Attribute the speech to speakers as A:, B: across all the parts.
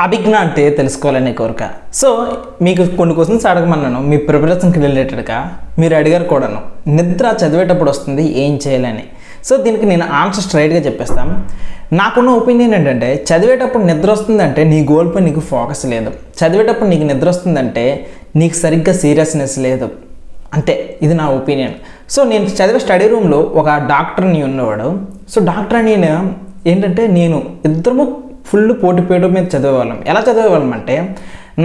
A: అభిజ్ఞ అంటే తెలుసుకోవాలనే కోరిక. సో మీకు కొన్ని క్వశ్చన్స్ అడగమన్నాను మీ ప్రిపరేషన్కి రిలేటెడ్గా. మీరు అడిగారు కూడాను, నిద్ర చదివేటప్పుడు వస్తుంది ఏం చేయాలని. సో దీనికి నేను ఆన్సర్ స్ట్రైట్గా చెప్పేస్తాను. నాకున్న ఒపీనియన్ ఏంటంటే, చదివేటప్పుడు నిద్ర వస్తుందంటే నీ గోల్పై నీకు ఫోకస్ లేదు. చదివేటప్పుడు నీకు నిద్ర వస్తుందంటే నీకు సరిగ్గా సీరియస్నెస్ లేదు, అంతే. ఇది నా ఒపీనియన్. సో నేను చదివే స్టడీ రూమ్లో ఒక డాక్టర్ని ఉన్నవాడు. సో డాక్టర్ అని ఏంటంటే, నేను ఇద్దరము ఫుల్ పోటీ మీద చదివేవాళ్ళం. ఎలా చదివేవాళ్ళం అంటే,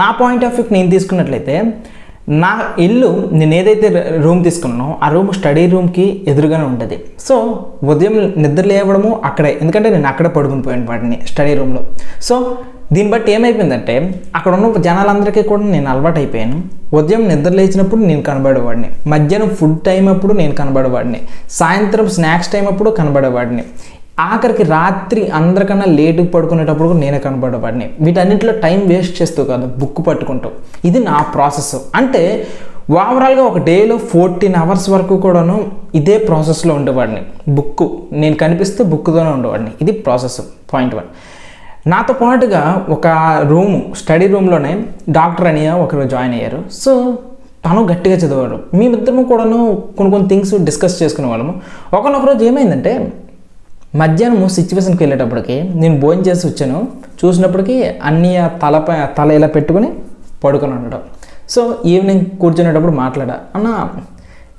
A: నా పాయింట్ ఆఫ్ వ్యూకి నేను తీసుకున్నట్లయితే, నా ఇల్లు నేను ఏదైతే రూమ్ తీసుకున్నానో ఆ రూమ్ స్టడీ రూమ్కి ఎదురుగానే ఉంటుంది. సో ఉదయం నిద్ర లేవడము అక్కడే, ఎందుకంటే నేను అక్కడే పడుకుని పోయాను వాటిని స్టడీ రూమ్లో. సో దీన్ని బట్టి ఏమైపోయిందంటే, అక్కడ ఉన్న జనాలందరికీ కూడా నేను అలవాటు అయిపోయాను. ఉదయం నిద్ర లేచినప్పుడు నేను కనబడేవాడిని, మధ్యాహ్నం ఫుడ్ టైం అప్పుడు నేను కనబడేవాడిని, సాయంత్రం స్నాక్స్ టైం అప్పుడు కనబడేవాడిని, ఆఖరికి రాత్రి అందరికన్నా లేటుగా పడుకునేటప్పుడు కూడా నేనే కనబడేవాడిని. వీటన్నింటిలో టైం వేస్ట్ చేస్తూ కాదు, బుక్ పట్టుకుంటూ. ఇది నా ప్రాసెస్. అంటే ఓవరాల్గా ఒక డేలో 14 అవర్స్ వరకు కూడాను ఇదే ప్రాసెస్లో ఉండేవాడిని. నేను కనిపిస్తే బుక్తోనే ఉండేవాడిని. ఇది ప్రాసెస్. పాయింట్ 1. నాతో పాటుగా ఒక స్టడీ రూమ్లోనే డాక్టర్ అని ఒకరు జాయిన్ అయ్యారు. సో తను గట్టిగా చదివాడు. మేమిద్దరము కూడాను కొన్ని థింగ్స్ డిస్కస్ చేసుకునే వాళ్ళము. ఒకరోజు ఏమైందంటే, మధ్యాహ్నం సిచ్యువేషన్కి వెళ్ళేటప్పటికి నేను భోజనం చేసి వచ్చాను. చూసినప్పటికీ అన్నయ్య తల ఇలా పెట్టుకుని పడుకొని ఉండడం. సో ఈవినింగ్ కూర్చునేటప్పుడు మాట్లాడా, అన్న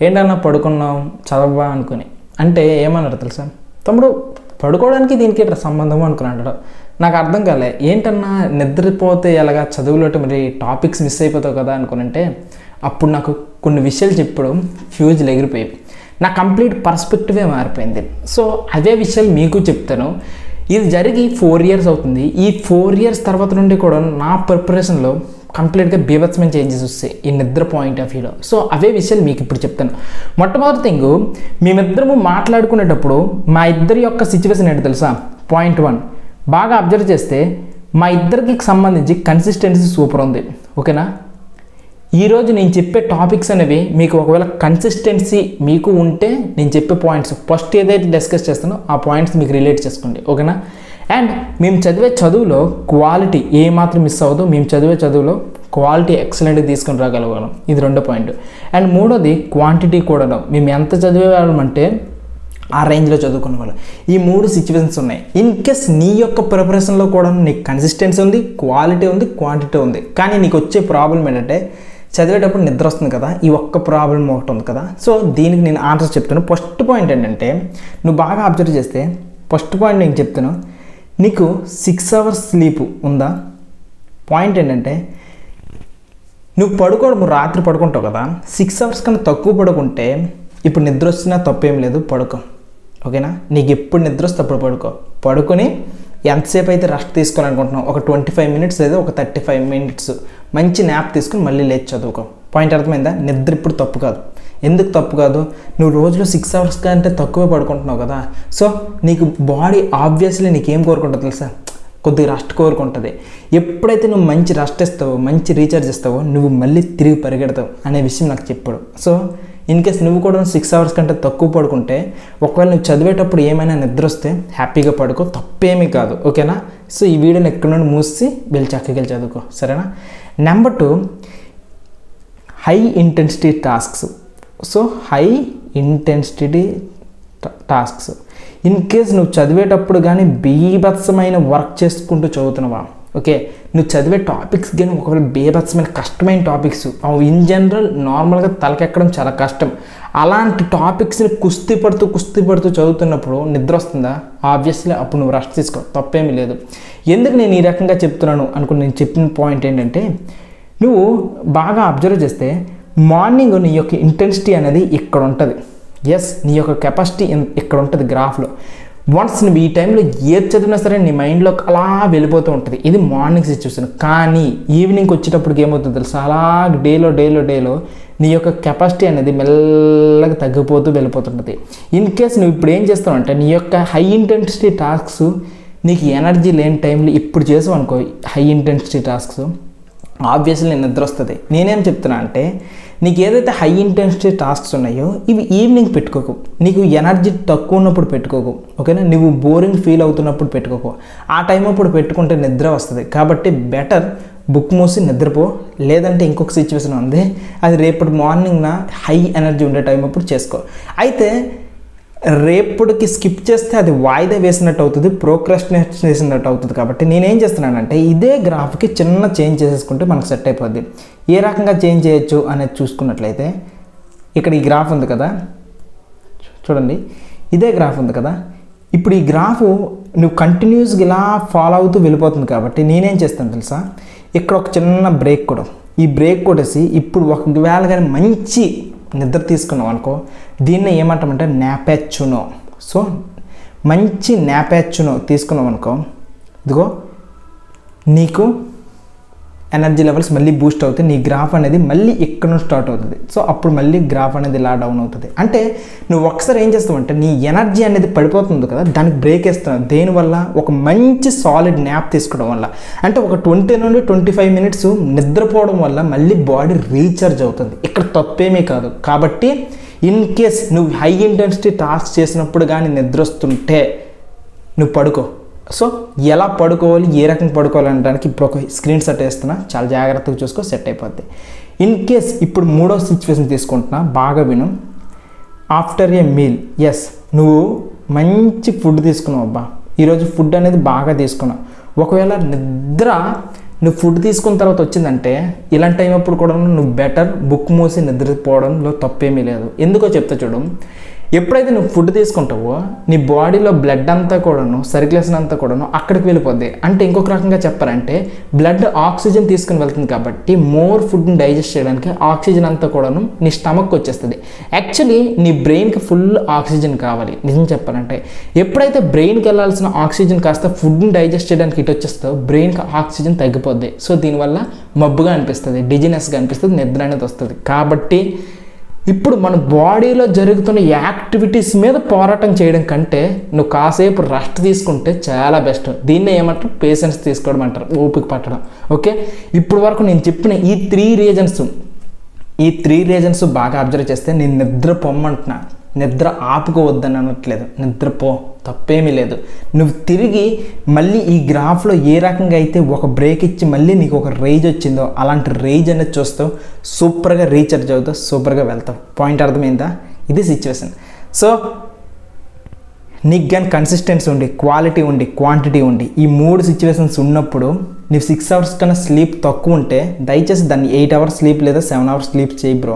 A: ఏంటన్నా పడుకున్నావు చదవా అనుకుని. అంటే ఏమన్నారు తెలుసా, తమ్ముడు పడుకోవడానికి దీనికి ఇట్లా సంబంధము అనుకున్నాడు. నాకు అర్థం కాలే, ఏంటన్నా నిద్రపోతే ఎలాగా చదువులో మరి టాపిక్స్ మిస్ అయిపోతావు కదా అనుకునంటే, అప్పుడు నాకు కొన్ని విషయాలు చెప్పడం ఫ్యూజ్లు ఎగిరిపోయాయి. నా కంప్లీట్ పర్స్పెక్టివే మారిపోయింది. సో అదే విషయాలు మీకు చెప్తాను. ఇది జరిగి 4 ఇయర్స్ అవుతుంది. ఈ 4 ఇయర్స్ తర్వాత నుండి కూడా నా ప్రిపరేషన్లో కంప్లీట్గా బీభత్సమైన చేంజెస్ వస్తాయి ఈ నిద్ర పాయింట్ ఆఫ్ వ్యూలో. సో అవే విషయాలు మీకు ఇప్పుడు చెప్తాను. మొట్టమొదటి థింగ్, మేమిద్దరము మాట్లాడుకునేటప్పుడు మా ఇద్దరి యొక్క సిచ్యువేషన్ ఏంటో తెలుసా? పాయింట్ 1 బాగా అబ్జర్వ్ చేస్తే మా ఇద్దరికి సంబంధించి కన్సిస్టెన్సీ సూపర్ ఉంది. ఓకేనా? ఈరోజు నేను చెప్పే టాపిక్స్ అనేవి మీకు ఒకవేళ కన్సిస్టెన్సీ మీకు ఉంటే నేను చెప్పే పాయింట్స్ ఫస్ట్ ఏదైతే డిస్కస్ చేస్తానో ఆ పాయింట్స్ మీకు రిలేట్ చేసుకోండి. ఓకేనా? అండ్ మేము చదివే చదువులో క్వాలిటీ ఏమాత్రం మిస్ అవ్వదు. మేము చదివే చదువులో క్వాలిటీ ఎక్సలెంట్గా తీసుకొని రాగలగలం. ఇది 2వ పాయింట్. అండ్ 3వది క్వాంటిటీ కూడా. మేము ఎంత చదివేవాళ్ళమంటే ఆ రేంజ్లో చదువుకునే వాళ్ళు. ఈ 3 సిచ్యువేషన్స్ ఉన్నాయి. ఇన్ కేస్ నీ యొక్క ప్రిపరేషన్లో కూడా నీకు కన్సిస్టెన్సీ ఉంది, క్వాలిటీ ఉంది, క్వాంటిటీ ఉంది. కానీ నీకు వచ్చే ప్రాబ్లం ఏంటంటే, చదివేటప్పుడు నిద్ర వస్తుంది కదా, ఈ ఒక్క ప్రాబ్లం ఒకటి ఉంది కదా. సో దీనికి నేను ఆన్సర్ చెప్తాను. ఫస్ట్ పాయింట్ ఏంటంటే, నువ్వు బాగా అబ్జర్వ్ చేస్తే ఫస్ట్ పాయింట్ నేను చెప్తాను, నీకు 6 అవర్స్ స్లీప్ ఉందా? పాయింట్ ఏంటంటే, నువ్వు రాత్రి పడుకుంటావు కదా, 6 అవర్స్ కన్నా తక్కువ పడుకుంటే ఇప్పుడు నిద్ర వచ్చినా తప్పేం లేదు, పడుకో. ఓకేనా? నీకు ఎప్పుడు నిద్ర వస్తే అప్పుడు పడుకొని ఎంతసేపు అయితే రెస్ట్ తీసుకోవాలనుకుంటున్నావు, ఒక 25 మినిట్స్ లేదా ఒక 35 మినిట్స్ మంచి న్యాప్ తీసుకుని మళ్ళీ లేచి చదువుకో. పాయింట్ అర్థమైందా? నిద్ర ఇప్పుడు తప్పు కాదు. ఎందుకు తప్పు కాదు? నువ్వు రోజులో 6 అవర్స్ కంటే తక్కువే పడుకుంటున్నావు కదా. సో నీకు బాడీ ఆబ్వియస్లీ నీకేం కోరుకుంటుంది తెలుసా? కొద్దిగా రెస్ట్ కోరుకుంటుంది. ఎప్పుడైతే నువ్వు మంచి రెస్ట్ ఇస్తావో, మంచి రీఛార్జ్ ఇస్తావో, నువ్వు మళ్ళీ తిరిగి పరిగెడతావు అనే విషయం నాకు చెప్పాడు. సో ఇన్ కేస్ నువ్వు కూడా 6 అవర్స్ కంటే తక్కువ పడుకుంటే, ఒకవేళ నువ్వు చదివేటప్పుడు ఏమైనా నిద్ర వస్తే హ్యాపీగా పడుకో, తప్పేమీ కాదు. ఓకేనా? సో ఈ వీడియోని ఎక్కడి నుండి మూసి వెళ్ళి చక్కగా చదువుకో. సరేనా? Number 2, high intensity tasks. So high intensity tasks in case నువ్వు చదివేటప్పుడు కానీ బీభత్సమైన వర్క్ చేసుకుంటూ చదువుతున్నావా, ఓకే, నువ్వు చదివే టాపిక్స్ కానీ ఒకవేళ బీభత్సమైన కష్టమైన టాపిక్స్, అవి ఇన్ జనరల్ నార్మల్గా తలకెక్కడం చాలా కష్టం, అలాంటి టాపిక్స్ని కుస్తీ పడుతూ చదువుతున్నప్పుడు నిద్ర వస్తుందా? ఆబ్వియస్లీ అప్పుడు నువ్వు రెస్ట్ తీసుకో, తప్పేమీ లేదు. ఎందుకు నేను ఈ రకంగా చెప్తున్నాను అనుకుని నేను చెప్పిన పాయింట్ ఏంటంటే, నువ్వు బాగా అబ్జర్వ్ చేస్తే మార్నింగ్ నీ యొక్క ఇంటెన్సిటీ అనేది ఇక్కడ ఉంటుంది. ఎస్, నీ యొక్క కెపాసిటీ ఇక్కడ ఉంటుంది గ్రాఫ్లో. వన్స్ నువ్వు ఈ టైంలో ఏది చదివినా సరే నీ మైండ్లోకి అలా వెళ్ళిపోతూ ఉంటుంది. ఇది మార్నింగ్ సిచ్యువేషన్. కానీ ఈవినింగ్కి వచ్చేటప్పటికి ఏమవుతుంది తెలుసా? అలా డేలో నీ యొక్క కెపాసిటీ అనేది మెల్లగా తగ్గిపోతూ వెళ్ళిపోతుంటుంది. ఇన్ కేస్ నువ్వు ఇప్పుడు ఏం చేస్తావు అంటే, నీ యొక్క హై ఇంటెన్సిటీ టాస్క్స్ నీకు ఎనర్జీ లేని టైంలో ఇప్పుడు చేసావు అనుకో, హై ఇంటెన్సిటీ టాస్క్స్ ఆబ్వియస్లీ నిద్ర వస్తుంది. నేనేం చెప్తున్నా అంటే, నీకు ఏదైతే హై ఇంటెన్సిటీ టాస్క్స్ ఉన్నాయో ఇవి ఈవినింగ్ పెట్టుకోకు, నీకు ఎనర్జీ తక్కువ ఉన్నప్పుడు పెట్టుకోకు, ఓకేనా. నువ్వు బోరింగ్ ఫీల్ అవుతున్నప్పుడు పెట్టుకోకు, ఆ టైం అప్పుడు పెట్టుకుంటే నిద్ర వస్తుంది. కాబట్టి బెటర్ బుక్ మూసి నిద్రపో. లేదంటే ఇంకొక సిచ్యువేషన్ ఉంది, అది రేపటి మార్నింగ్న హై ఎనర్జీ ఉండే టైం అప్పుడు చేసుకో. అయితే రేపటికి స్కిప్ చేస్తే అది వాయిదా వేసినట్టు అవుతుంది, ప్రోక్రాస్టినేట్ చేసినట్టు అవుతుంది. కాబట్టి నేనేం చేస్తున్నానంటే ఇదే గ్రాఫ్కి చిన్న చేంజ్ చేసేసుకుంటే మనకు సెట్ అయిపోద్ది. ఏ రకంగా చేంజ్ చేయొచ్చు అనేది చూసుకున్నట్లయితే ఇక్కడ ఈ గ్రాఫ్ ఉంది కదా, చూడండి ఇదే గ్రాఫ్ ఉంది కదా. ఇప్పుడు ఈ గ్రాఫ్ నువ్వు కంటిన్యూస్గా ఇలా ఫాలో అవుతూ వెళ్ళిపోతుంది. కాబట్టి నేనేం చేస్తాను తెలుసా, ఇక్కడ ఒక చిన్న బ్రేక్ కూడా, ఈ బ్రేక్ కొట్టేసి ఇప్పుడు ఒకవేళ కానీ మంచి నిద్ర తీసుకున్నావు అనుకో, దీన్ని ఏమంటామంటే నాపాచ్చునో. సో మంచి నాపాచ్చునో తీసుకున్నావు అనుకో, ఇదిగో నీకు ఎనర్జీ లెవెల్స్ మళ్ళీ బూస్ట్ అవుతాయి, నీ గ్రాఫ్ అనేది మళ్ళీ ఇక్కడ నుంచి స్టార్ట్ అవుతుంది. సో అప్పుడు మళ్ళీ గ్రాఫ్ అనేది ఇలా డౌన్ అవుతుంది. అంటే నువ్వు ఒకసారి ఏం చేస్తావంటే నీ ఎనర్జీ అనేది పడిపోతుంది కదా, దానికి బ్రేక్ వేస్తున్నావు. దేనివల్ల? ఒక మంచి సాలిడ్ న్యాప్ తీసుకోవడం వల్ల. అంటే ఒక 20 నుండి 25 మినిట్స్ నిద్రపోవడం వల్ల మళ్ళీ బాడీ రీఛార్జ్ అవుతుంది. ఇక్కడ తప్పేమీ కాదు. కాబట్టి ఇన్ కేస్ నువ్వు హై ఇంటెన్సిటీ టాస్క్ చేసినప్పుడు కానీ నిద్ర వస్తుంటే నువ్వు పడుకో. సో ఎలా పడుకోవాలి, ఏ రకంగా పడుకోవాలి అనడానికి ఇప్పుడు ఒక స్క్రీన్ షాట్ వేస్తున్నా, చాలా జాగ్రత్తగా చూసుకో, సెట్ అయిపోద్ది. ఇన్ కేస్ ఇప్పుడు మూడో సిచ్యువేషన్ తీసుకుంటున్నా, బాగా విను. ఆఫ్టర్ ఏ మీల్, ఎస్ నువ్వు మంచి ఫుడ్ తీసుకున్నావు అబ్బా, ఈరోజు ఫుడ్ అనేది బాగా తీసుకున్నావు. ఒకవేళ నిద్ర నువ్వు ఫుడ్ తీసుకున్న తర్వాత వచ్చిందంటే ఇలాంటి టైం అప్పుడు కూడా నువ్వు బెటర్ బుక్ మూసి నిద్రపోవడంలో తప్పేమీ లేదు. ఎందుకో చెప్తా చూడు. ఎప్పుడైతే నువ్వు ఫుడ్ తీసుకుంటావో నీ బాడీలో బ్లడ్ అంతా కూడాను, సర్క్యులేషన్ అంతా కూడాను అక్కడికి వెళ్ళిపోద్ది. అంటే ఇంకొక రకంగా చెప్పాలంటే బ్లడ్ ఆక్సిజన్ తీసుకుని వెళ్తుంది. కాబట్టి మోర్ ఫుడ్ని డైజెస్ట్ చేయడానికి ఆక్సిజన్ అంతా కూడాను నీ స్టమక్కి వచ్చేస్తుంది. యాక్చువల్లీ నీ బ్రెయిన్కి ఫుల్ ఆక్సిజన్ కావాలి. నిజం చెప్పాలంటే ఎప్పుడైతే బ్రెయిన్కి వెళ్ళాల్సిన ఆక్సిజన్ కాస్త ఫుడ్ని డైజెస్ట్ చేయడానికి ఇటు వచ్చేస్తో బ్రెయిన్కి ఆక్సిజన్ తగ్గిపోద్ది. సో దీనివల్ల మబ్బుగా అనిపిస్తుంది, డిజినెస్గా అనిపిస్తుంది, నిద్ర అనేది వస్తుంది. కాబట్టి ఇప్పుడు మన బాడీలో జరుగుతున్న యాక్టివిటీస్ మీద పోరాటం చేయడం కంటే నువ్వు కాసేపు రెస్ట్ తీసుకుంటే చాలా బెస్ట్. దీన్నే ఏమంటారు, పేషెన్స్ తీసుకోవడం అంటారు, ఓపిక పట్టడం. ఓకే, ఇప్పుడు వరకు నేను చెప్పిన ఈ త్రీ రీజన్స్ బాగా అబ్జర్వ్ చేస్తే నేను నిద్ర పొమ్మంటున్నా, నిద్ర ఆపుకోవద్దని అనట్లేదు, నిద్రపో, తప్పేమీ లేదు. నువ్వు తిరిగి మళ్ళీ ఈ గ్రాఫ్లో ఏ రకంగా అయితే ఒక బ్రేక్ ఇచ్చి మళ్ళీ నీకు ఒక రేజ్ వచ్చిందో అలాంటి రేజ్ అనేది చూస్తావు, సూపర్గా రీఛార్జ్ అవుతావు, సూపర్గా వెళ్తావు. పాయింట్ అర్థమైందా? ఇది సిచ్యువేషన్. సో నీకు కానీ కన్సిస్టెన్సీ ఉండి, క్వాలిటీ ఉండి, క్వాంటిటీ ఉండి, ఈ 3 సిచ్యువేషన్స్ ఉన్నప్పుడు నీవు 6 అవర్స్ కన్నా స్లీప్ తక్కువ ఉంటే దయచేసి దాన్ని 8 అవర్స్ స్లీప్ లేదా 7 అవర్స్ స్లీప్ చేయి బ్రో,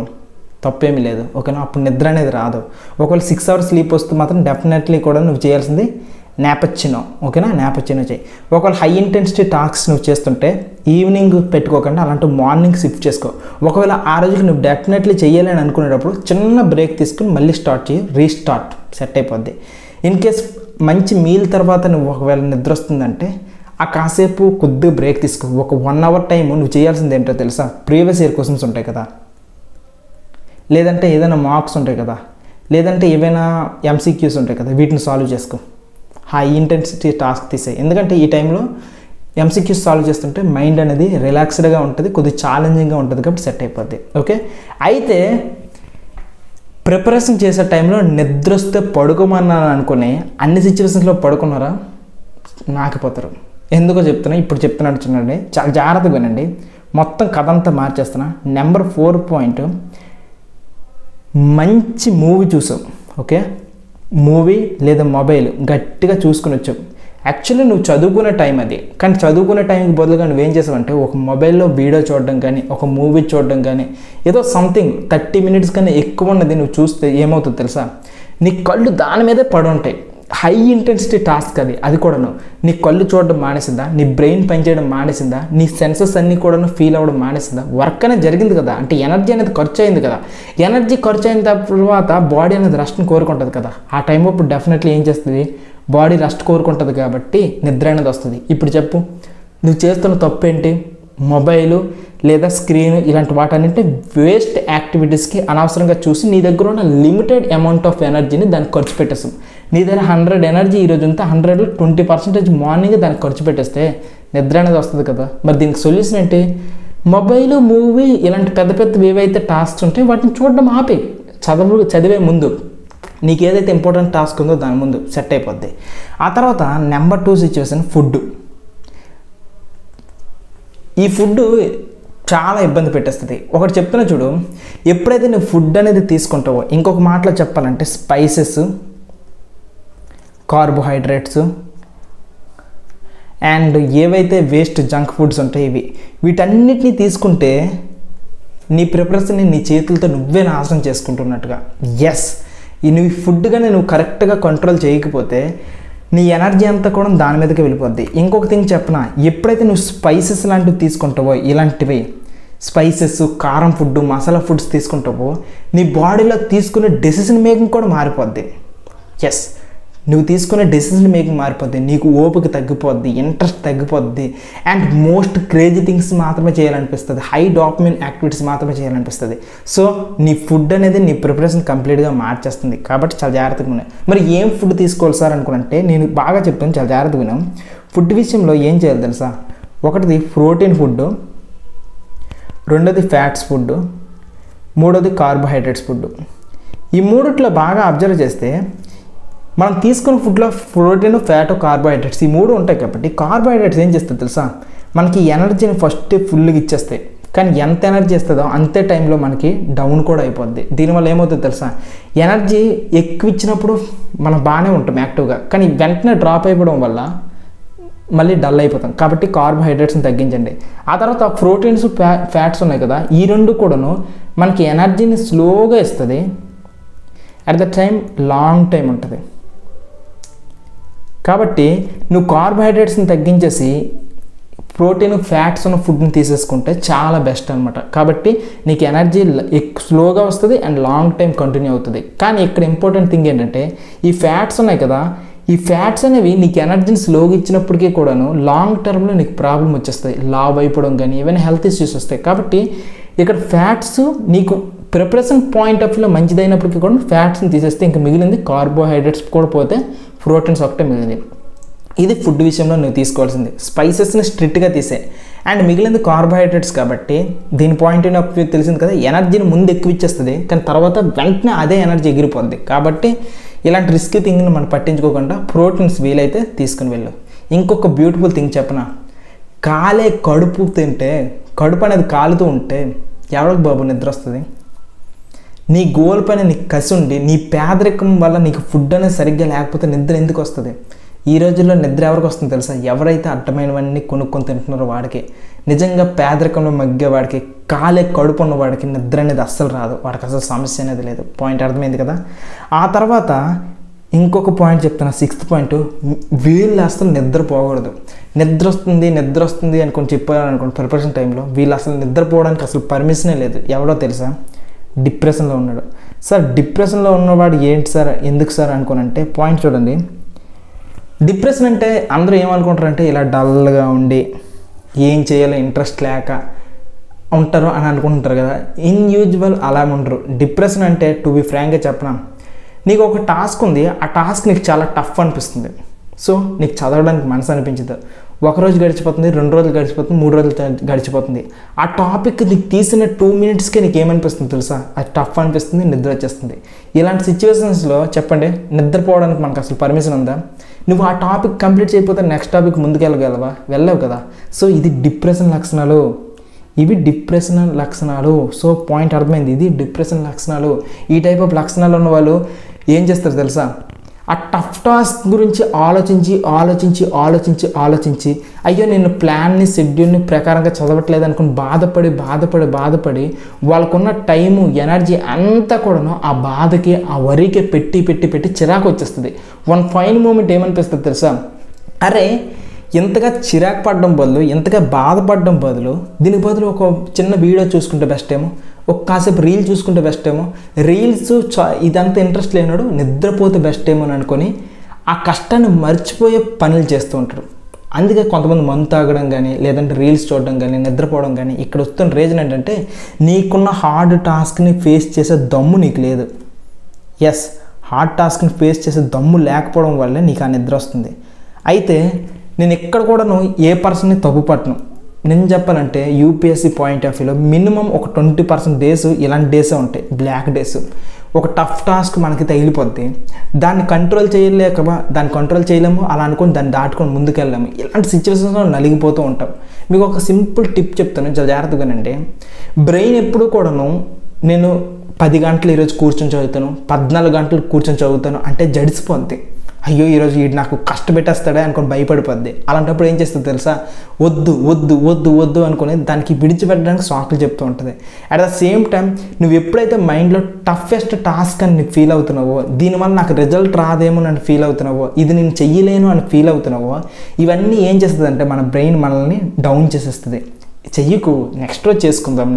A: తప్పేమీ లేదు. ఓకేనా? అప్పుడు నిద్ర అనేది రాదు. ఒకవేళ 6 అవర్స్ స్లీప్ వస్తే మాత్రం డెఫినెట్లీ కూడా నువ్వు చేయాల్సింది నాపచ్చినో. ఓకేనా? నాపచ్చినో చేయి. ఒకవేళ హై ఇంటెన్సిటీ టాస్క్స్ నువ్వు చేస్తుంటే ఈవినింగ్ పెట్టుకోకుండా అలాంటి మార్నింగ్ షిఫ్ట్ చేసుకో. ఒకవేళ ఆ రోజుకి నువ్వు డెఫినెట్లీ చేయాలి అని అనుకునేటప్పుడు చిన్న బ్రేక్ తీసుకుని మళ్ళీ స్టార్ట్ చేయి, రీస్టార్ట్, సెట్ అయిపోద్ది. ఇన్ కేస్ మంచి మీల్ తర్వాత నువ్వు ఒకవేళ నిద్ర వస్తుందంటే ఆ కాసేపు కొద్దిగా బ్రేక్ తీసుకో. ఒక 1 అవర్ టైం నువ్వు చేయాల్సింది ఏంటో తెలుసా? ప్రీవియస్ ఇయర్ క్వశ్చన్స్ ఉంటాయి కదా, లేదంటే ఏదైనా మార్క్స్ ఉంటాయి కదా, లేదంటే ఏవైనా ఎంసీక్యూస్ ఉంటాయి కదా, వీటిని సాల్వ్ చేసుకో. హై ఇంటెన్సిటీ టాస్క్ తీసేయి. ఎందుకంటే ఈ టైంలో ఎంసీక్యూస్ సాల్వ్ చేస్తుంటే మైండ్ అనేది రిలాక్స్డ్గా ఉంటుంది, కొద్దిగా ఛాలెంజింగ్గా ఉంటుంది, కాబట్టి సెట్ అయిపోద్ది. ఓకే, అయితే ప్రిపరేషన్ చేసే టైంలో నిద్ర వస్తే పడుకోమన్నాను అనుకుని అన్ని సిచ్యువేషన్స్లో పడుకున్నారా? నాకిపోతారు. ఎందుకో చెప్తున్నా, ఇప్పుడు చెప్తున్నాడు చూడండి, చాలా జాగ్రత్తగా వినండి. మొత్తం కథ అంతా మార్చేస్తున్నా. నెంబర్ 4 పాయింట్, మంచి మూవీ చూసావు. ఓకే, మూవీ లేదా మొబైల్ గట్టిగా చూసుకుని వచ్చావు. యాక్చువల్లీ నువ్వు చదువుకునే టైం అది, కానీ చదువుకునే టైంకి బదులుగా నువ్వేం చేసావంటే ఒక మొబైల్లో వీడియో చూడడం కానీ, ఒక మూవీ చూడడం కానీ, ఏదో సంథింగ్ 30 మినిట్స్ కన్నా ఎక్కువ ఉన్నది నువ్వు చూస్తే ఏమవుతుందో తెలుసా? నీ కళ్ళు దాని మీదే పడి ఉంటాయి. హై ఇంటెన్సిటీ టాస్క్ అది కూడాను. నీ కళ్ళు చూడడం మానేసిందా? నీ బ్రెయిన్ పనిచేయడం మానేసిందా? నీ సెన్సెస్ అన్నీ కూడాను ఫీల్ అవ్వడం మానేసిందా? వర్క్ అనేది జరిగింది కదా, అంటే ఎనర్జీ అనేది ఖర్చు అయింది కదా. ఎనర్జీ ఖర్చు అయిన తర్వాత బాడీ అనేది రెస్ట్ని కోరుకుంటుంది కదా. ఆ టైం అప్పుడు డెఫినెట్లీ ఏం చేస్తుంది? బాడీ రెస్ట్ కోరుకుంటుంది, కాబట్టి నిద్ర అనేది వస్తుంది. ఇప్పుడు చెప్పు, నువ్వు చేస్తున్న తప్పు ఏంటి? మొబైలు లేదా స్క్రీన్ ఇలాంటి వాటన్నింటి వేస్ట్ యాక్టివిటీస్కి అనవసరంగా చూసి నీ దగ్గర ఉన్న లిమిటెడ్ అమౌంట్ ఆఫ్ ఎనర్జీని దానికి ఖర్చు పెట్టేస్తాం. నీ దగ్గర 100 ఎనర్జీ ఈరోజు ఉంటే 100లో 20% మార్నింగ్ దానికి ఖర్చు పెట్టేస్తే నిద్ర అనేది వస్తుంది కదా. మరి దీనికి సొల్యూషన్ ఏంటి? మొబైల్, మూవీ ఇలాంటి పెద్ద పెద్దవి ఏవైతే టాస్క్స్ ఉంటాయి వాటిని చూడడం ఆపే, చదివే ముందు నీకు ఏదైతే ఇంపార్టెంట్ టాస్క్ ఉందో దాని ముందు సెట్ అయిపోద్ది. ఆ తర్వాత నెంబర్ 2 సిచ్యువేషన్ ఫుడ్. ఈ ఫుడ్ చాలా ఇబ్బంది పెట్టేస్తుంది. ఒకటి చెప్తున్నా చూడు, ఎప్పుడైతే నువ్వు ఫుడ్ అనేది తీసుకుంటావో, ఇంకొక మాటలో చెప్పాలంటే స్పైసెస్, కార్బోహైడ్రేట్స్ అండ్ ఏవైతే వేస్ట్ జంక్ ఫుడ్స్ ఉంటాయి వీటన్నిటిని తీసుకుంటే నీ ప్రిపరేషన్ని నీ చేతులతో నువ్వే నాశనం చేసుకుంటున్నట్టుగా. ఎస్, నువ్వు ఈ ఫుడ్ కానీ నువ్వు కరెక్ట్గా కంట్రోల్ చేయకపోతే నీ ఎనర్జీ అంతా కూడా దాని మీదకి వెళ్ళిపోద్ది. ఇంకొక థింగ్ చెప్పనా, ఎప్పుడైతే నువ్వు స్పైసెస్ లాంటివి తీసుకుంటావో, ఇలాంటివి స్పైసెస్, కారం ఫుడ్, మసాలా ఫుడ్స్ తీసుకుంటావో నీ బాడీలో తీసుకునే డెసిషన్ మేకింగ్ కూడా మారిపోద్ది. ఎస్, నువ్వు తీసుకునే డెసిషన్ మేకింగ్ మారిపోద్ది, నీకు ఓపిక తగ్గిపోద్ది, ఇంట్రెస్ట్ తగ్గిపోద్ది అండ్ మోస్ట్ క్రేజీ థింగ్స్ మాత్రమే చేయాలనిపిస్తుంది, హై డోపమైన్ యాక్టివిటీస్ మాత్రమే చేయాలనిపిస్తుంది. సో నీ ఫుడ్ అనేది నీ ప్రిపరేషన్ కంప్లీట్గా మార్చేస్తుంది. కాబట్టి చాలా జాగ్రత్తగా ఉన్నాయి. మరి ఏం ఫుడ్ తీసుకోవాలి సార్ అనుకుంటే నేను బాగా చెప్తాను, చాలా జాగ్రత్తగా విన్నాం. ఫుడ్ విషయంలో ఏం చేయాలి తెలుసా? ఒకటిది ప్రోటీన్ ఫుడ్, రెండోది ఫ్యాట్స్ ఫుడ్, మూడోది కార్బోహైడ్రేట్స్ ఫుడ్. ఈ మూడిట్లో బాగా అబ్జర్వ్ చేస్తే మనం తీసుకున్న ఫుడ్లో ప్రోటీన్, ఫ్యాట్, కార్బోహైడ్రేట్స్ ఈ మూడు ఉంటాయి. కాబట్టి కార్బోహైడ్రేట్స్ ఏం చేస్తుంది తెలుసా? మనకి ఎనర్జీని ఫస్ట్ ఫుల్గా ఇచ్చేస్తాయి, కానీ ఎంత ఎనర్జీ ఇస్తుందో అంతే టైంలో మనకి డౌన్ కూడా అయిపోద్ది. దీనివల్ల ఏమవుతుంది తెలుసా? ఎనర్జీ ఎక్కువ ఇచ్చినప్పుడు మనం బాగానే ఉంటాం యాక్టివ్గా, కానీ వెంటనే డ్రాప్ అయిపోవడం వల్ల మళ్ళీ డల్ అయిపోతాం. కాబట్టి కార్బోహైడ్రేట్స్ని తగ్గించండి. ఆ తర్వాత ప్రోటీన్స్, ఫ్యాట్స్ ఉన్నాయి కదా, ఈ రెండు కూడాను మనకి ఎనర్జీని స్లోగా ఇస్తుంది, at the time long time ఉంటుంది. కాబట్టి నువ్వు కార్బోహైడ్రేట్స్ని తగ్గించేసి ప్రోటీన్, ఫ్యాట్స్ ఉన్న ఫుడ్ని తీసేసుకుంటే చాలా బెస్ట్ అనమాట. కాబట్టి నీకు ఎనర్జీ స్లోగా వస్తుంది అండ్ లాంగ్ టైం కంటిన్యూ అవుతుంది. కానీ ఇక్కడ ఇంపార్టెంట్ థింగ్ ఏంటంటే ఈ ఫ్యాట్స్ ఉన్నాయి కదా, ఈ ఫ్యాట్స్ అనేవి నీకు ఎనర్జీని స్లోగా ఇచ్చినప్పటికీ కూడాను లాంగ్ టర్మ్లో నీకు ప్రాబ్లం వచ్చేస్తాయి, లావ్ అయిపోవడం కానీ ఏవైనా హెల్త్ ఇష్యూస్ వస్తాయి. కాబట్టి ఇక్కడ ఫ్యాట్స్ నీకు ప్రిపరేషన్ పాయింట్ ఆఫ్ వ్యూలో మంచిదైనప్పటికీ కూడా ఫ్యాట్స్ని తీసేస్తే ఇంకా మిగిలింది కార్బోహైడ్రేట్స్ కూడా పోతే ప్రోటీన్స్ ఒకటే మిగిలింది. ఇది ఫుడ్ విషయంలో నువ్వు తీసుకోవాల్సింది. స్పైసెస్ని స్ట్రిక్ట్గా తీసే అండ్ మిగిలింది కార్బోహైడ్రేట్స్. కాబట్టి దీని పాయింట్ ఆఫ్ వ్యూ తెలిసింది కదా, ఎనర్జీని ముందు ఎక్కువ ఇచ్చేస్తుంది కానీ తర్వాత వెంటనే అదే ఎనర్జీ ఎగిరిపోద్ది. కాబట్టి ఇలాంటి రిస్క్ థింగ్ని మనం పట్టించుకోకుండా ప్రోటీన్స్ వీలైతే తీసుకుని వెళ్ళు. ఇంకొక బ్యూటిఫుల్ థింగ్ చెప్పనా, కాలే కడుపు తింటే, కడుపు అనేది కాలుతూ ఉంటే ఎవరికి బాబు నిద్ర వస్తుంది? నీ గోల్ పైన నీకు కసి ఉండి నీ పేదరికం వల్ల నీకు ఫుడ్ అనేది సరిగ్గా లేకపోతే నిద్ర ఎందుకు వస్తుంది? ఈ రోజుల్లో నిద్ర ఎవరికి వస్తుంది తెలుసా? ఎవరైతే అడ్డమైనవన్నీ కొనుక్కొని తింటున్నారో వాడికి. నిజంగా పేదరికంలో మగ్గేవాడికి, కాలే కడుపు ఉన్నవాడికి నిద్ర అనేది అస్సలు రాదు, వాడికి అసలు సమస్య అనేది లేదు. పాయింట్ అర్థమైంది కదా? ఆ తర్వాత ఇంకొక పాయింట్ చెప్తున్నా, 6th పాయింట్, వీళ్ళు అసలు నిద్రపోకూడదు. నిద్ర వస్తుంది అనుకొని చెప్పారనుకోండి ప్రిపరేషన్ టైంలో, వీళ్ళు అసలు నిద్రపోవడానికి అసలు పర్మిషనే లేదు. ఎవడో తెలుసా? డిప్రెషన్లో ఉన్నాడు. సార్ డిప్రెషన్లో ఉన్నవాడు ఏంటి సార్, ఎందుకు సార్ అనుకోనంటే పాయింట్ చూడండి. డిప్రెషన్ అంటే అందరూ ఏమనుకుంటారంటే ఇలా డల్గా ఉండి ఏం చేయాలో ఇంట్రెస్ట్ లేక ఉంటారు అని అనుకుంటారు కదా. ఇన్ యూజువల్ అలా ఉండరు. డిప్రెషన్ అంటే టు బి ఫ్రాంక్గా చెప్పనా, నీకు ఒక టాస్క్ ఉంది, ఆ టాస్క్ నీకు చాలా టఫ్ అనిపిస్తుంది. సో నీకు చదవడానికి మనసు అనిపించదు. ఒకరోజు గడిచిపోతుంది, 2 రోజులు గడిచిపోతుంది, 3 రోజులు గడిచిపోతుంది. ఆ టాపిక్ నీకు తీసిన 2 మినిట్స్కే నీకు ఏమనిపిస్తుంది తెలుసా? అది టఫ్ అనిపిస్తుంది, నిద్ర వచ్చేస్తుంది. ఇలాంటి సిచ్యువేషన్స్లో చెప్పండి, నిద్రపోవడానికి మనకు అసలు పర్మిషన్ ఉందా? నువ్వు ఆ టాపిక్ కంప్లీట్ చేయకపోతే నెక్స్ట్ టాపిక్ ముందుకు వెళ్ళవు కదా. సో ఇది డిప్రెషన్ లక్షణాలు, ఇవి డిప్రెషన్ లక్షణాలు. సో పాయింట్ అర్థమైంది, ఇది డిప్రెషన్ లక్షణాలు. ఈ టైప్ ఆఫ్ లక్షణాలు ఉన్న వాళ్ళు ఏం చేస్తారు తెలుసా? ఆ టఫ్ టాస్క్ గురించి ఆలోచించి అయ్యో నేను ప్లాన్ని, షెడ్యూల్ని ప్రకారంగా చదవట్లేదు అనుకుని బాధపడి వాళ్ళకున్న టైము, ఎనర్జీ అంతా కూడాను ఆ బాధకి, ఆ వరికి పెట్టి చిరాకు వచ్చేస్తుంది. వన్ ఫైన్ మూమెంట్ ఏమనిపిస్తుంది తెలుసా? అరే ఇంతగా చిరాకు పడడం బదులు, ఇంతగా బాధపడడం బదులు, దీనికి బదులు ఒక చిన్న వీడియో చూసుకుంటే బెస్ట్ ఏమో, ఒక కాసేపు రీల్ చూసుకుంటే బెస్ట్ ఏమో, రీల్స్ ఇదంతా ఇంట్రెస్ట్ లేనాడు నిద్రపోతే బెస్ట్ ఏమో అని అనుకొని ఆ కష్టాన్ని మర్చిపోయే పనులు చేస్తూ ఉంటారు. అందుకే కొంతమంది మందు తాగడం కానీ, లేదంటే రీల్స్ చూడడం కానీ, నిద్రపోవడం కానీ. ఇక్కడ వస్తున్న రీజన్ ఏంటంటే నీకున్న హార్డ్ టాస్క్ని ఫేస్ చేసే దమ్ము నీకు లేదు. ఎస్, హార్డ్ టాస్క్ని ఫేస్ చేసే దమ్ము లేకపోవడం వల్లే నీకు ఆ నిద్ర వస్తుంది. అయితే నేను ఎక్కడ కూడాను ఏ పర్సన్ని తప్పు పట్టను. నేను చెప్పాలంటే యూపీఎస్సీ పాయింట్ ఆఫ్ వ్యూలో మినిమం ఒక 20% డేస్ ఇలాంటి డేసే ఉంటాయి, బ్లాక్ డేస్. ఒక టఫ్ టాస్క్ మనకి తగిలిపోద్ది, దాన్ని కంట్రోల్ చేయలేము, అలా అనుకొని దాన్ని దాటుకొని ముందుకెళ్ళాము. ఇలాంటి సిచ్యువేషన్స్లో నలిగిపోతూ ఉంటాం. మీకు ఒక సింపుల్ టిప్ చెప్తాను, చాలా జాగ్రత్తగానండి. బ్రెయిన్ ఎప్పుడు కూడాను నేను 10 గంటలు ఈరోజు కూర్చొని చదువుతాను, 14 గంటలు కూర్చొని చదువుతాను అంటే జడిసిపోద్ది. అయ్యో ఈరోజు వీడు నాకు కష్టపెట్టేస్తాడే అనుకొని భయపడిపోద్ది. అలాంటప్పుడు ఏం చేస్తుంది తెలుసా, వద్దు వద్దు వద్దు వద్దు అనుకుని దానికి విడిచిపెట్టడానికి సాకులు చెప్తూ ఉంటుంది. అట్ ద సేమ్ టైం నువ్వు ఎప్పుడైతే మైండ్లో టఫెస్ట్ టాస్క్ అని ఫీల్ అవుతున్నావో, దీనివల్ల నాకు రిజల్ట్ రాదేమో అని ఫీల్ అవుతున్నావో, ఇది నేను చెయ్యలేను అని ఫీల్ అవుతున్నావో, ఇవన్నీ ఏం చేస్తుంది అంటే మన బ్రెయిన్ మనల్ని డౌన్ చేసేస్తుంది. చెయ్యకు, నెక్స్ట్ రోజు చేసుకుందాం,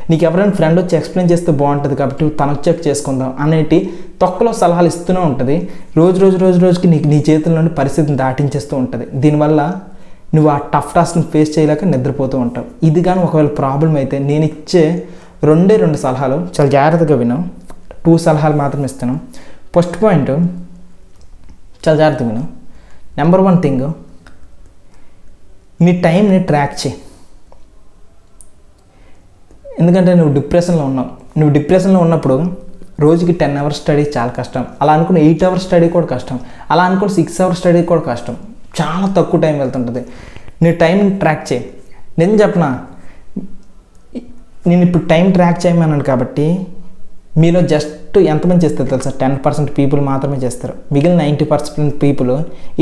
A: నీకు ఎవరైనా ఫ్రెండ్ వచ్చి ఎక్స్ప్లెయిన్ చేస్తే బాగుంటుంది కాబట్టి తను వచ్చాక చేసుకుందాం అనేటి తొక్కలో సలహాలు ఇస్తూనే ఉంటుంది. రోజుకి నీ చేతుల్లోని పరిస్థితిని దాటించేస్తూ ఉంటుంది. దీనివల్ల నువ్వు ఆ టఫ్ టాస్క్ని ఫేస్ చేయలేక నిద్రపోతూ ఉంటావు. ఇది కానీ ఒకవేళ ప్రాబ్లం అయితే నేను ఇచ్చే 2 సలహాలు చాలా జాగ్రత్తగా విను. 2 సలహాలు మాత్రం ఇస్తాను. ఫస్ట్ పాయింట్ చాలా జాగ్రత్తగా విను. నెంబర్ 1 థింగ్, నీ టైంని ట్రాక్ చేయి. ఎందుకంటే నువ్వు డిప్రెషన్లో ఉన్నప్పుడు రోజుకి 10 అవర్స్ స్టడీ చాలా కష్టం, అలా అనుకుని 8 అవర్స్ స్టడీ కూడా కష్టం, అలా అనుకుని 6 అవర్స్ స్టడీ కూడా కష్టం, చాలా తక్కువ టైం వెళ్తుంటుంది. నీ టైంని ట్రాక్ చేయి. నేను చెప్పనా, నేను ఇప్పుడు టైం ట్రాక్ చేయమన్నాను కాబట్టి మీలో జస్ట్ ఎంతమంది చేస్తారు తెలుసా, 10% పీపుల్ మాత్రమే చేస్తారు. మిగిలిన 90% పీపుల్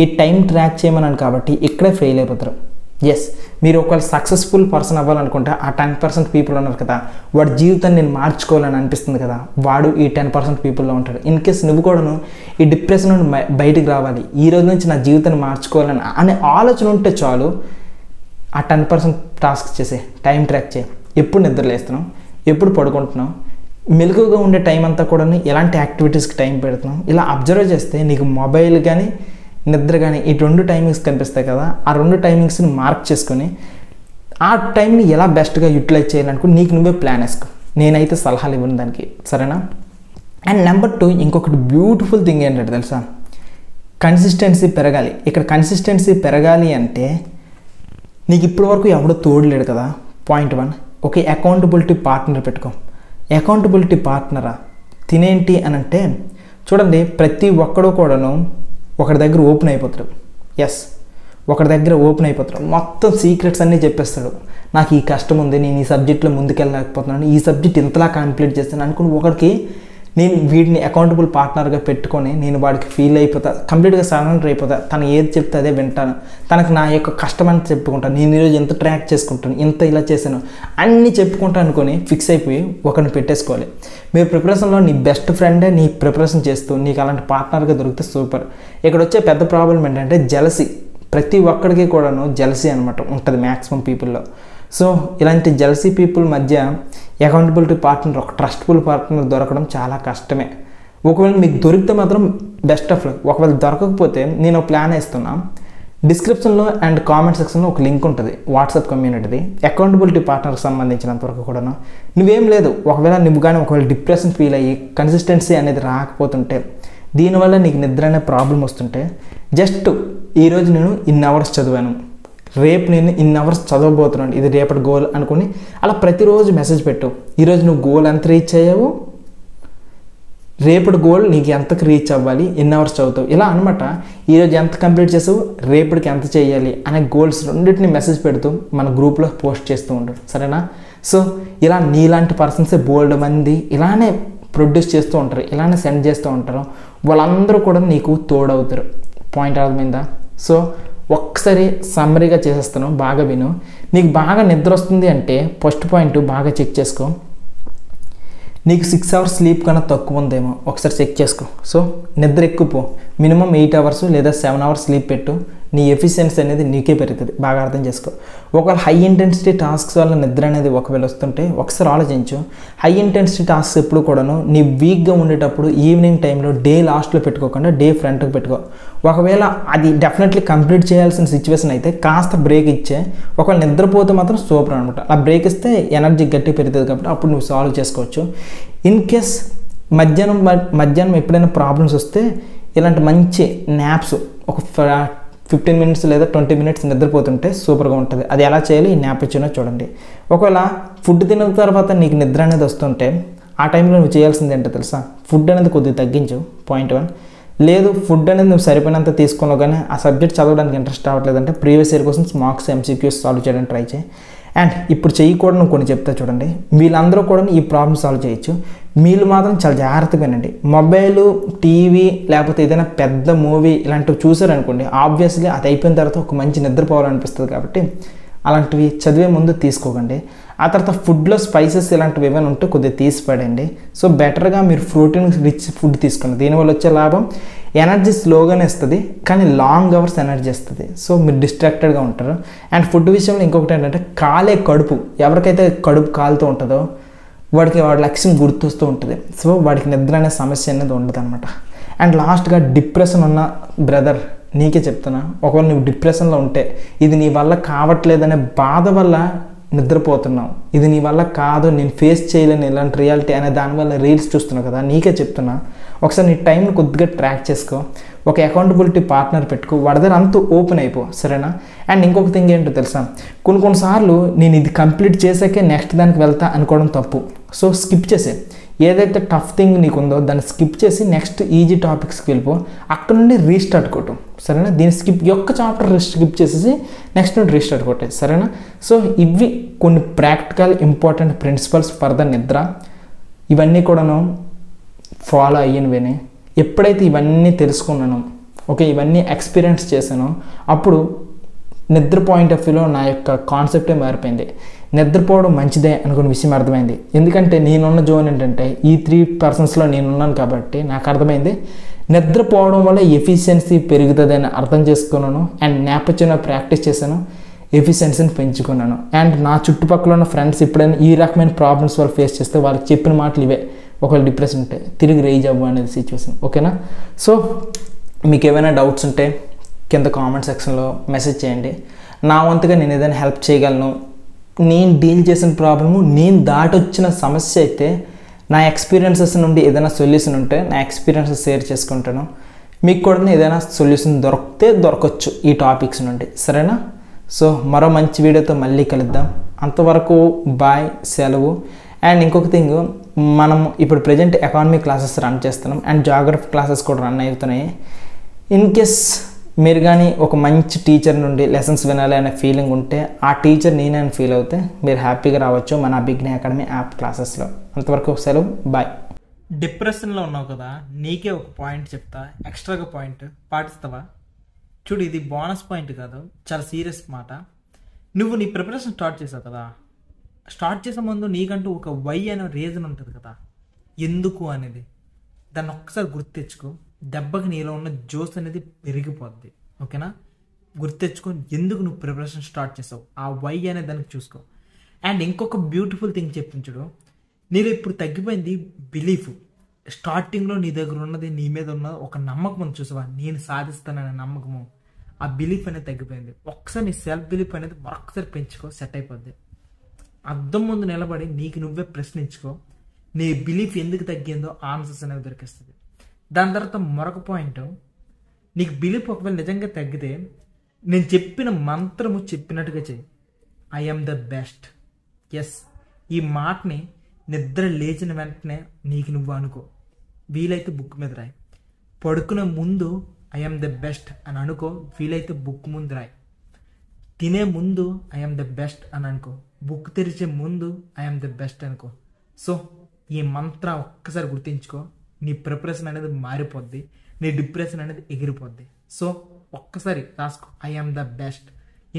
A: ఈ టైం ట్రాక్ చేయమన్నాను కాబట్టి ఇక్కడే ఫెయిల్ అయిపోతారు. ఎస్, మీరు ఒకవేళ సక్సెస్ఫుల్ పర్సన్ అవ్వాలనుకుంటే ఆ 10% పీపుల్ ఉన్నారు కదా, వాడి జీవితాన్ని నేను మార్చుకోవాలని అనిపిస్తుంది కదా, వాడు ఈ 10% పీపుల్లో ఉంటాడు. ఇన్ కేస్ నువ్వు కూడాను ఈ డిప్రెషన్ నుండి బయటికి రావాలి, ఈ రోజు నుంచి నా జీవితాన్ని మార్చుకోవాలని అనే ఆలోచన ఉంటే చాలు, ఆ 10% టాస్క్ చేసే, టైం ట్రాక్ చేయి. ఎప్పుడు నిద్రలేస్తున్నావు, ఎప్పుడు పడుకుంటున్నావు, మెలుగుగా ఉండే టైం అంతా కూడా ఎలాంటి యాక్టివిటీస్కి టైం పెడుతున్నావు, ఇలా అబ్జర్వ్ చేస్తే నీకు మొబైల్ కానీ నిద్ర కానీ ఈ 2 టైమింగ్స్ కనిపిస్తాయి కదా, ఆ 2 టైమింగ్స్ని మార్క్ చేసుకొని ఆ టైంని ఎలా బెస్ట్గా యూటిలైజ్ చేయాలనుకుని నీకు నువ్వే ప్లాన్ వేసుకో. నేనైతే సలహాలు ఇవ్వను దానికి, సరేనా? అండ్ నెంబర్ 2 ఇంకొకటి బ్యూటిఫుల్ థింగ్ ఏంటంటే తెలుసా, కన్సిస్టెన్సీ పెరగాలి. ఇక్కడ కన్సిస్టెన్సీ పెరగాలి అంటే నీకు ఇప్పటి వరకు ఎవడో తోడలేడు కదా. పాయింట్ 1, ఒక అకౌంటబిలిటీ పార్ట్నర్ పెట్టుకో. అకౌంటబిలిటీ పార్ట్నరా తినేంటి అని అంటే, చూడండి ప్రతి ఒక్కడూ కూడాను ఒకరి దగ్గర ఓపెన్ అయిపోతాడు. ఎస్, ఒకరి దగ్గర ఓపెన్ అయిపోతాడు, మొత్తం సీక్రెట్స్ అన్నీ చెప్పేస్తాడు. నాకు ఈ కష్టం ఉంది, నేను ఈ సబ్జెక్ట్లో ముందుకెళ్ళలేకపోతున్నాను, ఈ సబ్జెక్ట్ ఇంతలా కంప్లీట్ చేస్తాను అనుకుని ఒకరికి నేను వీడిని అకౌంటబుల్ పార్ట్నర్గా పెట్టుకొని నేను వాడికి ఫీల్ అయిపోతా, కంప్లీట్గా సరెండర్ అయిపోతా, తను ఏది చెప్తే అదే వింటాను, తనకు నా యొక్క కష్టం అని చెప్పుకుంటాను, నేను ఈరోజు ఎంత ట్రాక్ చేసుకుంటాను, ఇంత ఇలా చేశాను అన్నీ చెప్పుకుంటాను అనుకొని ఫిక్స్ అయిపోయి ఒకరిని పెట్టేసుకోవాలి. మీరు ప్రిపరేషన్లో నీ బెస్ట్ ఫ్రెండే నీ ప్రిపరేషన్ చేస్తూ నీకు అలాంటి పార్ట్నర్గా దొరికితే సూపర్. ఇక్కడ వచ్చే పెద్ద ప్రాబ్లం ఏంటంటే జెలసీ. ప్రతి ఒక్కడికి కూడాను జెలసీ అనమాట ఉంటుంది మ్యాక్సిమం పీపుల్లో. సో ఇలాంటి జెలసీ పీపుల్ మధ్య అకౌంటబిలిటీ పార్ట్నర్, ఒక ట్రస్టబుల్ పార్ట్నర్ దొరకడం చాలా కష్టమే. ఒకవేళ మీకు దొరికితే మాత్రం బెస్ట్ ఆఫ్ లక్. ఒకవేళ దొరకకపోతే నేను ప్లాన్ వేస్తున్నా, డిస్క్రిప్షన్లో అండ్ కామెంట్ సెక్షన్లో ఒక లింక్ ఉంటుంది వాట్సాప్ కమ్యూనిటీది, అకౌంటబిలిటీ పార్ట్నర్కి సంబంధించినంత వరకు కూడాను. నువ్వేం లేదు, ఒకవేళ డిప్రెషన్ ఫీల్ అయ్యి కన్సిస్టెన్సీ అనేది రాకపోతుంటే, దీనివల్ల నీకు నిద్ర అనే ప్రాబ్లం వస్తుంటే, జస్ట్ ఈరోజు నేను ఇన్ని అవర్స్ చదివాను, రేపు నేను ఇన్ని అవర్స్ చదవబోతున్నాను, ఇది రేపటి గోల్ అనుకుని అలా ప్రతిరోజు మెసేజ్ పెట్టు. ఈరోజు నువ్వు గోల్ ఎంత రీచ్ అయ్యావు, రేపటి గోల్ నీకు ఎంతకు రీచ్ అవ్వాలి, ఎన్ని అవర్స్ చదువుతావు, ఇలా అనమాట. ఈరోజు ఎంత కంప్లీట్ చేసావు, రేపటికి ఎంత చేయాలి అనే గోల్స్ రెండింటిని మెసేజ్ పెడుతూ మన గ్రూప్లో పోస్ట్ చేస్తూ ఉంటాడు, సరేనా? సో ఇలా నీలాంటి పర్సన్సే బోల్డ్ మంది ఇలానే ప్రొడ్యూస్ చేస్తూ ఉంటారు, ఇలానే సెండ్ చేస్తూ ఉంటారు. వాళ్ళందరూ కూడా నీకు తోడవుతారు. పాయింట్ అర్థమైందా? సో ఒక్కసారి సమ్మరీగా చేసేస్తాను, బాగా విను. నీకు బాగా నిద్ర వస్తుంది అంటే ఫస్ట్ పాయింట్ బాగా చెక్ చేసుకో. నీకు 6 అవర్స్ స్లీప్ కన్నా తక్కువ ఉందేమో ఒకసారి చెక్ చేసుకో. సో నిద్ర ఎక్కువ, మినిమం 8 అవర్స్ లేదా 7 అవర్స్ స్లీప్ పెట్టు, నీ ఎఫిషియన్సీ అనేది నీకే పెరుగుతుంది, బాగా అర్థం చేసుకో. ఒకవేళ హై ఇంటెన్సిటీ టాస్క్స్ వల్ల నిద్ర అనేది ఒకవేళ వస్తుంటే ఒకసారి ఆలోచించు. హై ఇంటెన్సిటీ టాస్క్స్ ఎప్పుడు కూడాను నీ వీక్గా ఉండేటప్పుడు ఈవినింగ్ టైంలో డే లాస్ట్లో పెట్టుకోకుండా డే ఫ్రంట్కి పెట్టుకో. ఒకవేళ అది డెఫినెట్లీ కంప్లీట్ చేయాల్సిన సిచ్యువేషన్ అయితే కాస్త బ్రేక్ ఇచ్చే, ఒకవేళ నిద్రపోతే మాత్రం సూపర్ అనమాట. ఆ బ్రేక్ ఇస్తే ఎనర్జీ గట్టి పెరుగుతుంది కాబట్టి అప్పుడు నువ్వు సాల్వ్ చేసుకోవచ్చు. ఇన్ కేస్ మధ్యాహ్నం ఎప్పుడైనా ప్రాబ్లమ్స్ వస్తే ఇలాంటి మంచి నాప్స్, ఒక 15 మినిట్స్ లేదా 20 మినిట్స్ నిద్రపోతుంటే సూపర్గా ఉంటుంది. అది ఎలా చేయాలి ఈ న్యాపచినో చూడండి. ఒకవేళ ఫుడ్ తిన్న తర్వాత నీకు నిద్ర అనేది వస్తుంటే ఆ టైంలో నువ్వు చేయాల్సింది ఏంటో తెలుసా? ఫుడ్ అనేది కొద్దిగా తగ్గించు. పాయింట్ 1. లేదు ఫుడ్ అనేది నువ్వు సరిపోయినంత తీసుకున్నావు కానీ ఆ సబ్జెక్ట్ చదవడానికి ఇంట్రెస్ట్ రావట్లేదంటే previous year questions marks MCQs solve చేయడానికి ట్రై చేయి. అండ్ ఇప్పుడు చేయకూడదు కొన్ని చెప్తా చూడండి. వీళ్ళందరూ కూడా ఈ ప్రాబ్లమ్ సాల్వ్ చేయొచ్చు. వీళ్ళు మాత్రం చాలా జాగ్రత్తగా వినండి. మొబైల్, టీవీ లేకపోతే ఏదైనా పెద్ద మూవీ ఇలాంటివి చూసారనుకోండి, ఆబ్వియస్లీ అది అయిపోయిన తర్వాత ఒక మంచి నిద్రపోవాలనిపిస్తుంది. కాబట్టి అలాంటివి చదివే ముందు తీసుకోకండి. ఆ తర్వాత ఫుడ్లో స్పైసెస్ ఇలాంటివి ఏమైనా ఉంటే కొద్దిగా తీసి పడండి. సో బెటర్గా మీరు ప్రోటీన్ రిచ్ ఫుడ్ తీసుకోండి. దీనివల్ల వచ్చే లాభం ఎనర్జీ స్లోగానే ఇస్తుంది కానీ లాంగ్ అవర్స్ ఎనర్జీ ఇస్తుంది. సో మీరు డిస్ట్రాక్టెడ్గా ఉంటారు. అండ్ ఫుడ్ విషయంలో ఇంకొకటి ఏంటంటే కాలే కడుపు, ఎవరికైతే కడుపు కాలుతూ ఉంటుందో వాడి లక్ష్యం గుర్తొస్తూ ఉంటుంది. సో వాడికి నిద్ర అనే సమస్య అనేది ఉండదు అనమాట. అండ్ లాస్ట్గా డిప్రెషన్ ఉన్న బ్రదర్ నీకే చెప్తున్నా, ఒకవేళ నువ్వు డిప్రెషన్లో ఉంటే ఇది నీ వల్ల కావట్లేదనే బాధ వల్ల నిద్రపోతున్నావు, ఇది నీ వల్ల కాదు నేను ఫేస్ చేయలేను ఇలాంటి రియాలిటీ అనే దానివల్ల రీల్స్ చూస్తున్నావు కదా, నీకే చెప్తున్నా ఒకసారి నీ టైంని కొద్దిగా ట్రాక్ చేసుకో. ఒక అకౌంటబిలిటీ పార్ట్నర్ పెట్టుకో, వాడి దగ్గర అంతా ఓపెన్ అయిపో, సరేనా? అండ్ ఇంకొక థింగ్ ఏంటో తెలుసా, కొన్నిసార్లు నేను ఇది కంప్లీట్ చేసాకే నెక్స్ట్ దానికి వెళ్తా అనుకోవడం తప్పు. సో స్కిప్ చేసే, ఏదైతే టఫ్ థింగ్ నీకు ఉందో దాన్ని స్కిప్ చేసి నెక్స్ట్ ఈజీ టాపిక్స్కి వెళ్ళిపో, అక్కడ నుండి రీస్టార్ట్ కొట్టు, సరేనా? దీన్ని ఒక్క చాప్టర్ స్కిప్ చేసేసి నెక్స్ట్ నుండి రీస్టార్ట్ కొట్టే, సరేనా? సో ఇవి కొన్ని practical important principles for the నిద్ర. ఇవన్నీ కూడాను ఫాలో అయ్యినవేనే. ఎప్పుడైతే ఇవన్నీ తెలుసుకున్నానో, ఓకే, ఇవన్నీ ఎక్స్పీరియన్స్ చేశానో అప్పుడు నిద్ర పాయింట్ ఆఫ్ వ్యూలో నా యొక్క కాన్సెప్టే మారిపోయింది. నిద్రపోవడం మంచిదే అనుకున్న విషయం అర్థమైంది. ఎందుకంటే నేనున్న జోన్ ఏంటంటే ఈ 3% నేనున్నాను కాబట్టి నాకు అర్థమైంది నిద్రపోవడం వల్ల ఎఫిషియన్సీ పెరుగుతుంది అని అర్థం చేసుకున్నాను. అండ్ న్యాపచినో ప్రాక్టీస్ చేశాను, ఎఫిషియన్సీని పెంచుకున్నాను. అండ్ నా చుట్టుపక్కల ఉన్న ఫ్రెండ్స్ ఎప్పుడైనా ఈ రకమైన ప్రాబ్లమ్స్ వాళ్ళు ఫేస్ చేస్తే వాళ్ళకి చెప్పిన మాటలు ఇవే, ఒకవేళ డిప్రెషన్ ఉంటే తిరిగి రేజ్ అవ్వు అనేది సిచ్యువేషన్, ఓకేనా? సో మీకు ఏమైనా డౌట్స్ ఉంటే కింద కామెంట్ సెక్షన్లో మెసేజ్ చేయండి. నా వంతుగా నేను ఏదైనా హెల్ప్ చేయగలను, నేను డీల్ చేసిన ప్రాబ్లము, నేను దాటొచ్చిన సమస్య అయితే నా ఎక్స్పీరియన్సెస్ నుండి ఏదైనా సొల్యూషన్ ఉంటే నా ఎక్స్పీరియన్సెస్ షేర్ చేసుకుంటాను. మీకు కూడా ఏదైనా సొల్యూషన్ దొరకవచ్చు ఈ టాపిక్స్ నుండి, సరేనా? సో మరో మంచి వీడియోతో మళ్ళీ కలుద్దాం. అంతవరకు బాయ్, సెలవు. అండ్ ఇంకొక థింగ్, మనం ఇప్పుడు ప్రజెంట్ ఎకానమీ క్లాసెస్ రన్ చేస్తున్నాం అండ్ జాగ్రఫీ క్లాసెస్ కూడా రన్ అవుతున్నాయి. ఇన్ కేస్ మీరు కానీ ఒక మంచి టీచర్ నుండి లెసన్స్ వినాలి అనే ఫీలింగ్ ఉంటే ఆ టీచర్ నేనే అని ఫీల్ అవుతే మీరు హ్యాపీగా రావచ్చు మన బిగ్ని అకాడమీ యాప్ క్లాసెస్లో. అంతవరకు సెలవు, బాయ్. డిప్రెషన్లో ఉన్నావు కదా, నీకే ఒక పాయింట్ చెప్తా, ఎక్స్ట్రాగా పాయింట్ పాటిస్తావా? చూడు, ఇది బోనస్ పాయింట్ కాదు, చాలా సీరియస్ మాట. నువ్వు నీ ప్రిపరేషన్ స్టార్ట్ చేసావు కదా, స్టార్ట్ చేసే ముందు నీకంటూ ఒక వై అనే రీజన్ ఉంటుంది కదా, ఎందుకు అనేది. దాన్ని ఒక్కసారి గుర్తు తెచ్చుకో, దెబ్బకి నీలో ఉన్న జోస్ అనేది పెరిగిపోద్ది, ఓకేనా? గుర్తు తెచ్చుకొని ఎందుకు నువ్వు ప్రిపరేషన్ స్టార్ట్ చేసావు, ఆ వై అనే దానికి చూసుకో. అండ్ ఇంకొక బ్యూటిఫుల్ థింగ్ చెప్పించుడు, నీలో ఇప్పుడు తగ్గిపోయింది బిలీఫ్. స్టార్టింగ్లో నీ దగ్గర ఉన్నది, నీ మీద ఉన్న ఒక నమ్మకం ఉంది చూసావా, నేను సాధిస్తాననే నమ్మకము, ఆ బిలీఫ్ అనేది తగ్గిపోయింది. ఒక్కసారి నీ సెల్ఫ్ బిలీఫ్ అనేది మరొకసారి పెంచుకో, సెట్ అయిపోద్ది. అద్దం ముందు నిలబడి నీకు నువ్వే ప్రశ్నించుకో, నీ బిలీఫ్ ఎందుకు తగ్గిందో ఆన్సర్స్ అనేవి దొరికిస్తుంది. దాని తర్వాత మరొక పాయింట్, నీకు బిలీఫ్ ఒకవేళ నిజంగా తగ్గితే నేను చెప్పిన మంత్రము చెప్పినట్టుగా చెయ్యి. I am the best. Yes, ఈ మాటని నిద్ర లేచిన వెంటనే నీకు నువ్వు అనుకో. వీలైతే బుక్ మీద రాయి. పడుకునే ముందు ఐ యామ్ ద బెస్ట్ అని అనుకో, వీలైతే బుక్ ముందు రాయి. తినే ముందు ఐ యామ్ ద బెస్ట్ అని అనుకో, బుక్ తెరిచే ముందు ఐ యామ్ ద బెస్ట్ అనుకో. సో ఈ మంత్ర ఒక్కసారి గుర్తించుకో, నీ ప్రిపరేషన్ అనేది మారిపోద్ది, నీ డిప్రెషన్ అనేది ఎగిరిపోద్ది. సో ఒక్కసారి రాసుకో, I am the best.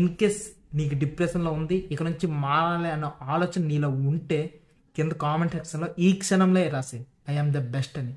A: In case నీకు డిప్రెషన్లో ఉంది, ఇక నుంచి మారాలి అన్న ఆలోచన నీలో ఉంటే కింద కామెంట్ సెక్షన్లో ఈ క్షణంలో రాసే ఐ యామ్ ద బెస్ట్ అని.